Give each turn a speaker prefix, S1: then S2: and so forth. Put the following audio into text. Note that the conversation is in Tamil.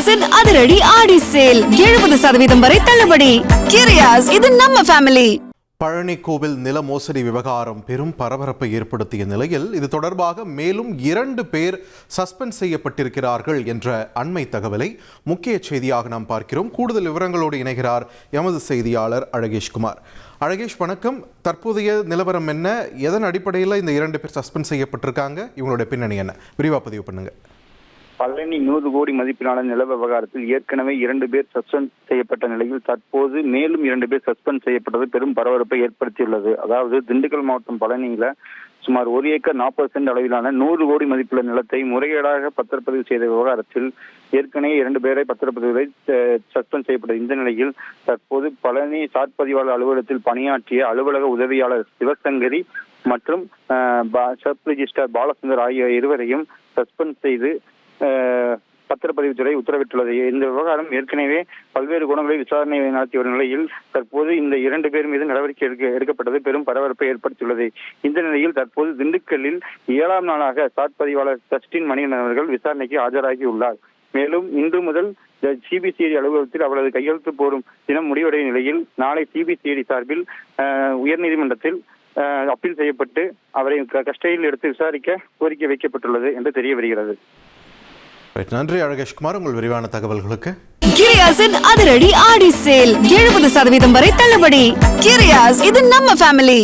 S1: கிரியாஸின் அதிரடி ஆடி சேல் 70% வரை தள்ளுபடி. கிரியாஸ், இது நம்ம ஃபேமிலி.
S2: பழனி கோவில் நில மோசடி விவகாரம் பெரும் பரபரப்பை ஏற்படுத்திய நிலையில் இது தொடர்பாக மேலும் 2 பேர் சஸ்பெண்ட் செய்யப்பட்டிருக்கிறார்கள் என்ற அண்மை தகவலை முக்கிய செய்தியாக நாம் பார்க்கிறோம். கூடுதல் விவரங்களோடு இணைகிறார் எமது செய்தியாளர் அழகேஷ்குமார். அழகேஷ், வணக்கம். தற்போதைய நிலவரம் என்ன? எதன் அடிப்படையில் இந்த 2 பேர் சஸ்பெண்ட் செய்யப்பட்டிருக்காங்க? இவங்களுடைய பின்னணி என்ன? விரிவாக பதிவு பண்ணுங்க.
S3: பழனி 100 கோடி மதிப்பிலான நில விவகாரத்தில் ஏற்கனவே 2 பேர் சஸ்பெண்ட் செய்யப்பட்ட நிலையில் தற்போது மேலும் 2 பேர் சஸ்பெண்ட் செய்யப்பட்டது பெரும் பரபரப்பை ஏற்படுத்தியுள்ளது. அதாவது திண்டுக்கல் மாவட்டம் பழனியில சுமார் 1 ஏக்கர் 40 சென்ட் அளவிலான 100 கோடி மதிப்புள்ள நிலத்தை முறைகேடாக பத்திரப்பதிவு செய்த விவகாரத்தில் ஏற்கனவே 2 பேரை பத்திரப்பதிவுகளை சஸ்பெண்ட் செய்யப்பட்டது. இந்த நிலையில் தற்போது பழனி சாட்பதிவாளர் அலுவலகத்தில் பணியாற்றிய அலுவலக உதவியாளர் சிவசங்கரி மற்றும் சப் ரிஜிஸ்டர் பாலசுந்தர் ஆகிய இருவரையும் சஸ்பெண்ட் செய்து பத்திரப்பதிவுத்துறை உத்தரவிட்டுள்ளது. இந்த விவகாரம் ஏற்கனவே பல்வேறு கோணங்களில் விசாரணை நடத்தி வரும் நிலையில் தற்போது இந்த 2 பேர் மீது நடவடிக்கை எடுக்கப்பட்டது பெரும் பரபரப்பை ஏற்படுத்தியுள்ளது. இந்த நிலையில் தற்போது திண்டுக்கல்லில் 7ஆம் நாளாக சாட்பதிவாளர் ஜஸ்டின் மணிகண்டன் அவர்கள் விசாரணைக்கு ஆஜராகியுள்ளார். மேலும் இன்று முதல் சிபிசிஐடி அலுவலகத்தில் அவரது கையெழுத்து போடும் தினம் முடிவடைய நிலையில் நாளை சிபிசிஐடி சார்பில் உயர்நீதிமன்றத்தில் அப்பீல் செய்யப்பட்டு அவரை கஸ்டடியில் எடுத்து விசாரிக்க கோரிக்கை வைக்கப்பட்டுள்ளது என்று தெரிய வருகிறது.
S2: நன்றி அழகேஷ்குமார், உங்கள் விரிவான தகவல்களுக்கு.
S1: கிரியாஸின் அதிரடி ஆடி சேல் 70% வரை தள்ளுபடி. கிரியாஸ், இது நம்ம ஃபேமிலி.